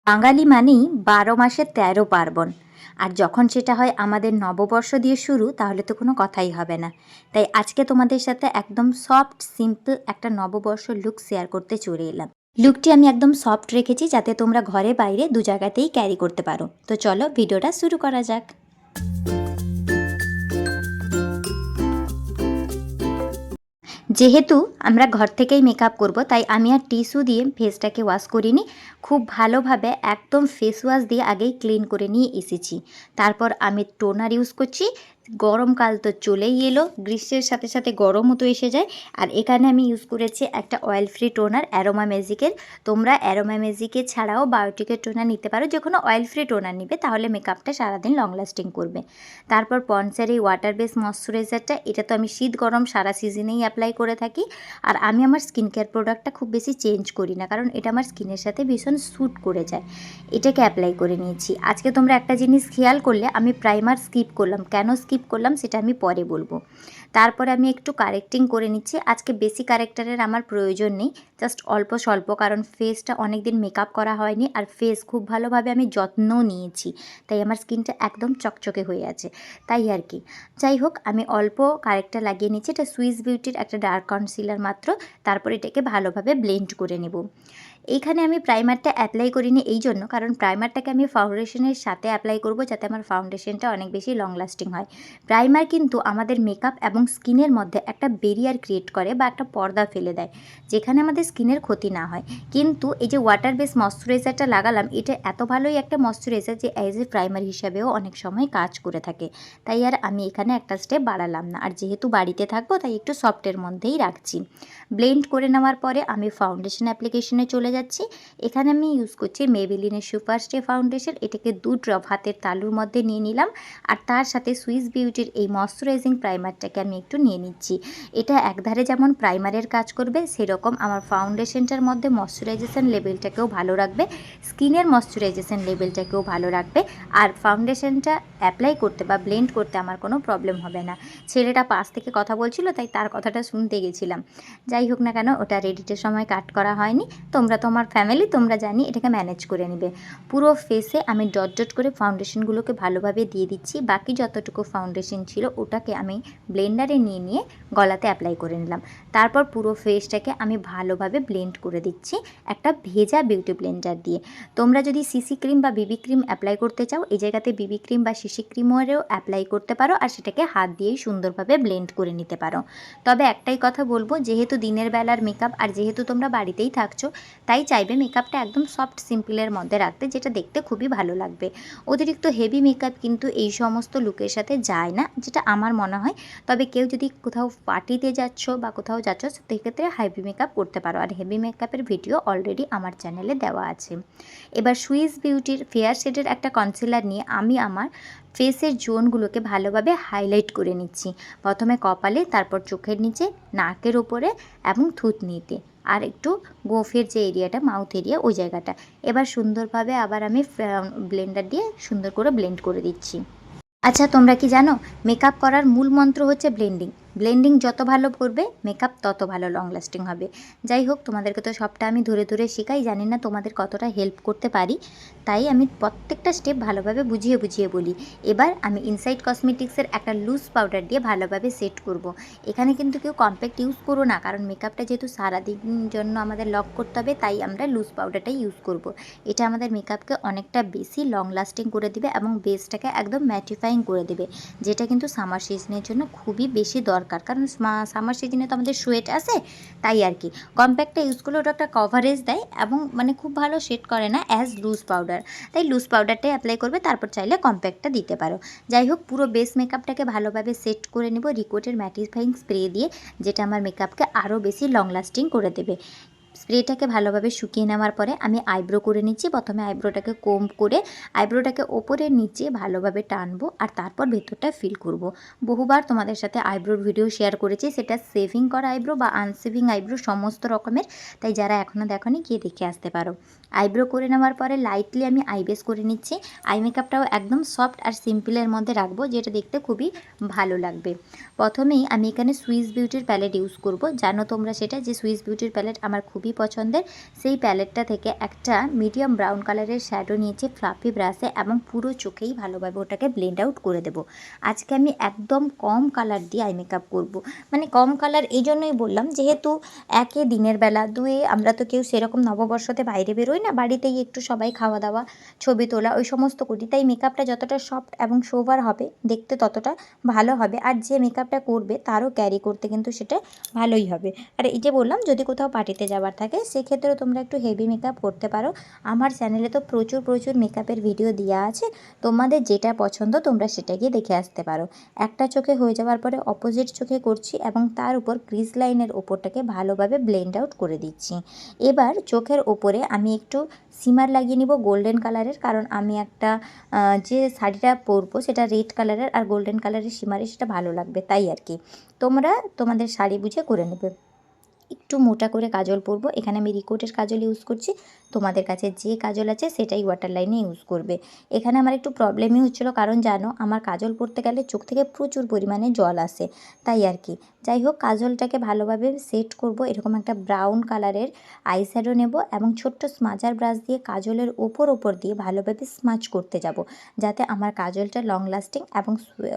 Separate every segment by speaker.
Speaker 1: বাঙালি মানেই ১২ মাসে ১৩ পার্বণ। আর যখন সেটা হয় আমাদের নববর্ষ দিয়ে শুরু, তাহলে তো কোনো কথাই হবে না। তাই আজকে তোমাদের সাথে একদম সফট সিম্পল একটা নববর্ষ লুক শেয়ার করতে চলে এলাম। লুকটি আমি একদম সফট রেখেছি যাতে তোমরা ঘরে বাইরে দু জায়গাতেই ক্যারি করতে পারো। তো চলো ভিডিওটা শুরু করা যাক। যেহেতু আমরা ঘর থেকেই মেকআপ করব, তাই আমি আর টিস্যু দিয়ে ফেসটাকে ওয়াশ করিনি। খুব ভালোভাবে একদম ফেস ওয়াশ দিয়ে আগেই ক্লিন করে নিয়ে এসেছি। তারপর আমি টোনার ইউজ করছি। গরমকাল তো চলেই এলো, গ্রীষ্মের সাথে সাথে গরমও তো এসে যায়। আর এখানে আমি ইউজ করেছি একটা অয়েল ফ্রি টোনার অ্যারোমা ম্যাজিকের। তোমরা অ্যারোমা ম্যাজিকের ছাড়াও বায়োটিকের টোনার নিতে পারো। যে কোনো অয়েল ফ্রি টোনার নিবে, তাহলে মেকআপটা সারাদিন লং লাস্টিং করবে। তারপর পন্ডসের এই ওয়াটার বেস ময়শ্চারাইজারটা, এটা তো আমি শীত গরম সারা সিজনেই অ্যাপ্লাই করে থাকি। আর আমি আমার স্কিন কেয়ার প্রোডাক্টটা খুব বেশি চেঞ্জ করি না, কারণ এটা আমার স্কিনের সাথে ভীষণ স্যুট করে যায়। এটাকে অ্যাপ্লাই করে নিয়েছি। আজকে তোমরা একটা জিনিস খেয়াল করলে, আমি প্রাইমার স্কিপ করলাম। কেন স্কিপ করলাম সেটা আমি পরে বলবো। তারপরে আমি একটু কারেক্টিং করে নিচ্ছি। আজকে বেশি কারেক্টারের আমার প্রয়োজন নেই, জাস্ট অল্প স্বল্প, কারণ ফেসটা অনেক দিন মেকআপ করা হয়নি। আর ফেস খুব ভালোভাবে আমি যত্নও নিয়েছি, তাই আমার স্কিনটা একদম চকচকে হয়ে আছে, তাই আর কি। যাই হোক, আমি অল্প কারেক্টার লাগিয়ে নিচ্ছি। এটা সুইস বিউটির একটা ডার্ক কনসিলার মাত্র। তারপর এটাকে ভালোভাবে ব্লেন্ড করে নেব। এইখানে আমি প্রাইমারটা অ্যাপ্লাই করিনি এই জন্য, কারণ প্রাইমারটাকে আমি ফাউন্ডেশনের সাথে অ্যাপ্লাই করব, যাতে আমার ফাউন্ডেশনটা অনেক বেশি লং লাস্টিং হয়। প্রাইমার কিন্তু আমাদের মেকআপ এবং স্কিনের মধ্যে একটা ব্যারিয়ার ক্রিয়েট করে বা একটা পর্দা ফেলে দেয়, যেখানে আমাদের স্কিনের ক্ষতি না হয়। কিন্তু এই যে ওয়াটার বেস ময়শ্চারাইজারটা লাগালাম, এটা এত ভালোই একটা ময়শ্চারাইজার যে অ্যাজ এ প্রাইমার হিসাবেও অনেক সময় কাজ করে থাকে। তাই আর আমি এখানে একটা স্টেপ বাড়ালাম না। আর যেহেতু বাড়িতে থাকবো, তাই একটু সফটের মধ্যেই রাখছি। ব্লেন্ড করে নেওয়ার পরে আমি ফাউন্ডেশন অ্যাপ্লিকেশনে চলে যাচ্ছি। এখানে আমি ইউজ করছি মেবেলিনের সুপার স্টে ফাউন্ডেশন। এটাকে 2 ড্রপ হাতের তালুর মধ্যে নিয়ে নিলাম। আর তার সাথে সুইস বিউটির এই ময়শ্চারাইজিং প্রাইমারটাকে আমি একটু নিয়ে নিচ্ছি। এটা একধারে যেমন প্রাইমারের কাজ করবে, সেরকম আমার ফাউন্ডেশনটার মধ্যে ময়শ্চারাইজেশন লেভেলটাকেও ভালো রাখবে, স্কিনের ময়শ্চারাইজেশন লেভেলটাকেও ভালো রাখবে। আর ফাউন্ডেশনটা অ্যাপ্লাই করতে বা ব্লেন্ড করতে আমার কোনো প্রবলেম হবে না। ছেলেটা পাশ থেকে কথা বলছিল, তাই তার কথাটা শুনতে গেছিলাম। যাই হোক না কেন, ওটা রেডিটের সময় কাট করা হয়নি। তোমরা তো আমার ফ্যামিলি, তোমরা জানি এটাকে ম্যানেজ করে নেবে। পুরো ফেসে আমি ডট ডট করে ফাউন্ডেশনগুলোকে ভালোভাবে দিয়ে দিচ্ছি। বাকি যতটুকু ফাউন্ডেশন ছিল ওটাকে আমি ব্লেন্ডারে নিয়ে নিয়ে গলাতে অ্যাপ্লাই করে নিলাম। তারপর পুরো ফেসটাকে আমি ভালোভাবে ব্লেন্ড করে দিচ্ছি একটা ভেজা বিউটি ব্লেন্ডার দিয়ে। তোমরা যদি সিসি ক্রিম বা বিবি ক্রিম অ্যাপ্লাই করতে চাও, এই জায়গাতে বিবি ক্রিম বা সিসি ক্রিমেরও অ্যাপ্লাই করতে পারো, আর সেটাকে হাত দিয়েই সুন্দরভাবে ব্লেন্ড করে নিতে পারো। তবে একটাই কথা বলবো, যেহেতু দিনের বেলার মেকআপ আর যেহেতু তোমরা বাড়িতেই থাকছো, তাই চাইবে মেকআপটা একদম সফট সিম্পলের মধ্যে রাখতে, যেটা দেখতে খুবই ভালো লাগবে। অতিরিক্ত হেভি মেকআপ কিন্তু এই সমস্ত লুকের সাথে যায় না, যেটা আমার মনে হয়। তবে কেউ যদি কোথাও পার্টিতে যাচ্ছ বা কোথাও যাচ্ছ, সেক্ষেত্রে হেভি মেকআপ করতে পারো। আর হেভি মেকআপের ভিডিও অলরেডি আমার চ্যানেলে দেওয়া আছে। এবার সুইস বিউটির ফেয়ার শেডের একটা কনসিলার নিয়ে আমি আমার ফেসের জোনগুলোকে ভালোভাবে হাইলাইট করে নিচ্ছি। প্রথমে কপালে, তারপর চোখের নিচে, নাকের ওপরে এবং থুতনিতে, আর একটু গোফের যে এরিয়াটা, মাউথ এরিয়া, ওই জায়গাটা। এবার সুন্দরভাবে আবার আমি ব্লেন্ডার দিয়ে সুন্দর করে ব্লেন্ড করে দিচ্ছি। আচ্ছা, তোমরা কি জানো মেকআপ করার মূল মন্ত্র হচ্ছে ব্লেন্ডিং। ব্লেন্ডিং যত ভালো করবে, মেকআপ তত ভালো লং লাস্টিং হবে। যাই হোক, তোমাদেরকে তো সবটা আমি ধরে ধরে শেখাই, জানি না তোমাদের কতটা হেল্প করতে পারি, তাই আমি প্রত্যেকটা স্টেপ ভালোভাবে বুঝিয়ে বুঝিয়ে বলি। এবার আমি ইনসাইড কসমেটিক্সের একটা লুজ পাউডার দিয়ে ভালোভাবে সেট করব। এখানে কিন্তু কেউ কম্প্যাক্ট ইউজ করো না, কারণ মেকআপটা যেহেতু সারাদিন জন্য আমাদের লক করতে হবে, তাই আমরা লুজ পাউডারটাই ইউজ করব। এটা আমাদের মেকআপকে অনেকটা বেশি লং লাস্টিং করে দিবে এবং বেসটাকে একদম ম্যাটিফাইং করে দেবে, যেটা কিন্তু সামার সিজনের জন্য খুবই বেশি দরকার, কারণ সামার সিজনে তো আমাদের সোয়েট আসে, তাই আর কি। কম্প্যাক্টটা ইউজ করলে ওটা একটা কভারেজ দেয় এবং মানে খুব ভালো শেড করে না অ্যাজ লুজ পাউডার, তাই লুজ পাউডারটাই অ্যাপ্লাই করবে, তারপর চাইলে কম্প্যাক্টটা দিতে পারো। যাই হোক, পুরো বেস মেকআপটাকে ভালোভাবে সেট করে নেব রিকোটের ম্যাটিফাইং স্প্রে দিয়ে, যেটা আমার মেকআপকে আরও বেশি লং লাস্টিং করে দেবে। স্প্রেটাকে ভালোভাবে শুকিয়ে নেওয়ার পরে আমি আইব্রো করে নিচ্ছি। প্রথমে আইব্রোটাকে কোম করে আইব্রোটাকে ওপরে নিচে ভালোভাবে টানবো, আর তারপর ভেতরটা ফিল করব। বহুবার তোমাদের সাথে আইব্রোর ভিডিও শেয়ার করেছি, সেটা সেভিং করা আইব্রো বা আনসেভিং আইব্রো সমস্ত রকমের, তাই যারা এখনও দেখোনি গিয়ে দেখে আসতে পারো। আইব্রো করে নেওয়ার পরে লাইটলি আমি আই বেস করে নিচ্ছি। আই মেকআপটাও একদম সফট আর সিম্পলের মধ্যে রাখবো, যেটা দেখতে খুবই ভালো লাগবে। প্রথমেই আমি এখানে সুইস বিউটির প্যালেট ইউজ করব। জানো তোমরা সেটা, যে সুইস বিউটির প্যালেট আমার খুবই পছন্দের। সেই প্যালেটটা থেকে একটা মিডিয়াম ব্রাউন কালারের শ্যাডো নিয়েছি ফ্লাফি ব্রাশে, এবং পুরো চোখেই ভালোভাবে ওটাকে ব্লেন্ড আউট করে দেবো। আজকে আমি একদম কম কালার দিয়ে আই মেকআপ করব। মানে কম কালার এই জন্যই বললাম, যেহেতু একে দিনের বেলা, দুয়ে আমরা তো কেউ সেরকম নববর্ষতে বাইরে বেরোই না, বাড়িতেই একটু সবাই খাওয়া দাওয়া, ছবি তোলা, ওই সমস্ত করি। তাই মেকআপটা যতটা সফট এবং সোবার হবে দেখতে ততটা ভালো হবে, আর যে মেকআপটা করবে তারও ক্যারি করতে কিন্তু সেটা ভালোই হবে। আর এই যে বললাম, যদি কোথাও পার্টিতে যাওয়ার থাকে সেক্ষেত্রেও তোমরা একটু হেভি মেকআপ করতে পারো। আমার চ্যানেলে তো প্রচুর প্রচুর মেকআপের ভিডিও দেওয়া আছে, তোমাদের যেটা পছন্দ তোমরা সেটা গিয়ে দেখে আসতে পারো। একটা চোখে হয়ে যাওয়ার পরে অপোজিট চোখে করছি, এবং তার উপর ক্রিজ লাইনের ওপরটাকে ভালোভাবে ব্লেন্ড আউট করে দিচ্ছি। এবার চোখের ওপরে আমি একটু সিমার লাগিয়ে নিব গোল্ডেন কালারের, কারণ আমি একটা যে শাড়িটা পরবো সেটা রেড কালারের, আর গোল্ডেন কালারের সিমারে সেটা ভালো লাগবে, তাই আর কি। তোমরা তোমাদের শাড়ি বুঝে করে নেবে। একটু মোটা করে কাজল পরবো। এখানে আমি রিকোটের কাজল ইউজ করছি, তোমাদের কাছে যে কাজল আছে সেটাই ওয়াটার লাইনে ইউজ করবে। এখানে আমার একটু প্রবলেমই হচ্ছিলো, কারণ জানো আমার কাজল পরতে গেলে চোখ থেকে প্রচুর পরিমাণে জল আসে, তাই আর কি। যাই হোক, কাজলটাকে ভালোভাবে সেট করব। এরকম একটা ব্রাউন কালারের আইশ্যাডো নেব, এবং ছোট্ট স্মাজার ব্রাশ দিয়ে কাজলের ওপর দিয়ে ভালোভাবে স্মাচ করতে যাব, যাতে আমার কাজলটা লং লাস্টিং এবং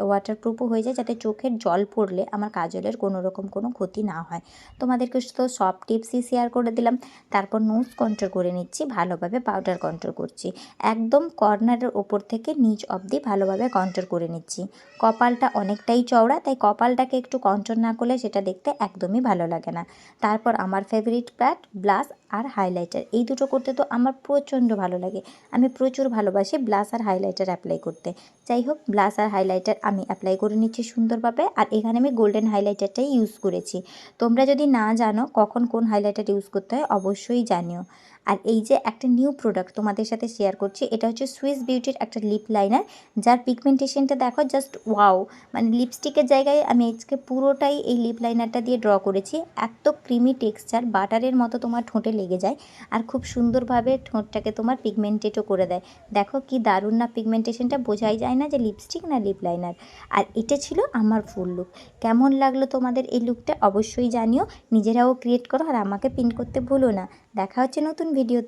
Speaker 1: ওয়াটারপ্রুফও হয়ে যায়, যাতে চোখের জল পড়লে আমার কাজলের কোনো রকম কোনো ক্ষতি না হয়। তোমাদেরকে তো সব টিপসই শেয়ার করে দিলাম। তারপর নোজ কন্ট্রোল করে নিচ্ছি, ভালোভাবে পাউডার কন্ট্রোল করছি, একদম কর্নারের ওপর থেকে নিচ অবধি ভালোভাবে কন্ট্রোল করে নিচ্ছি। কপালটা অনেকটাই চওড়া, তাই কপালটাকে একটু কন্ট্রোল না করলে সেটা দেখতে একদমই ভালো লাগে না। তারপর আমার ফেভারিট প্যাড ব্লাশ আর হাইলাইটার, এই দুটো করতে তো আমার প্রচণ্ড ভালো লাগে। আমি প্রচুর ভালোবাসি ব্লাশ আর হাইলাইটার অ্যাপ্লাই করতে। যাই হোক, ব্লাশ আর হাইলাইটার আমি অ্যাপ্লাই করে নিচ্ছি সুন্দরভাবে, আর এখানে আমি গোল্ডেন হাইলাইটারটাই ইউজ করেছি। তোমরা যদি না জানো কখন কোন হাইলাইটার ইউজ করতে হয় অবশ্যই জানিও। আর এই যে একটা নিউ প্রোডাক্ট তোমাদের সাথে শেয়ার করছি, এটা হচ্ছে সুইস বিউটির একটা লিপ লাইনার, যার পিগমেন্টেশনটা দেখো জাস্ট ওয়াও। মানে লিপস্টিকের জায়গায় আমি আজকে পুরোটাই এই লিপ লাইনারটা দিয়ে ড্র করেছি। এত ক্রিমি টেক্সচার, বাটারের মতো তোমার ঠোঁটে লেগে যায়, আর খুব সুন্দরভাবে ঠোঁটটাকে তোমার পিগমেন্টেডও করে দেয়। দেখো কি দারুণ না পিগমেন্টেশনটা, বোঝাই যায় না যে লিপস্টিক না লিপ লাইনার। আর এটা ছিল আমার ফুল লুক। কেমন লাগলো তোমাদের এই লুকটা অবশ্যই জানিও। নিজেরাও ক্রিয়েট করো, আর আমাকে পিন করতে ভুলো না। দেখা হচ্ছে নতুন ভিডিওতে।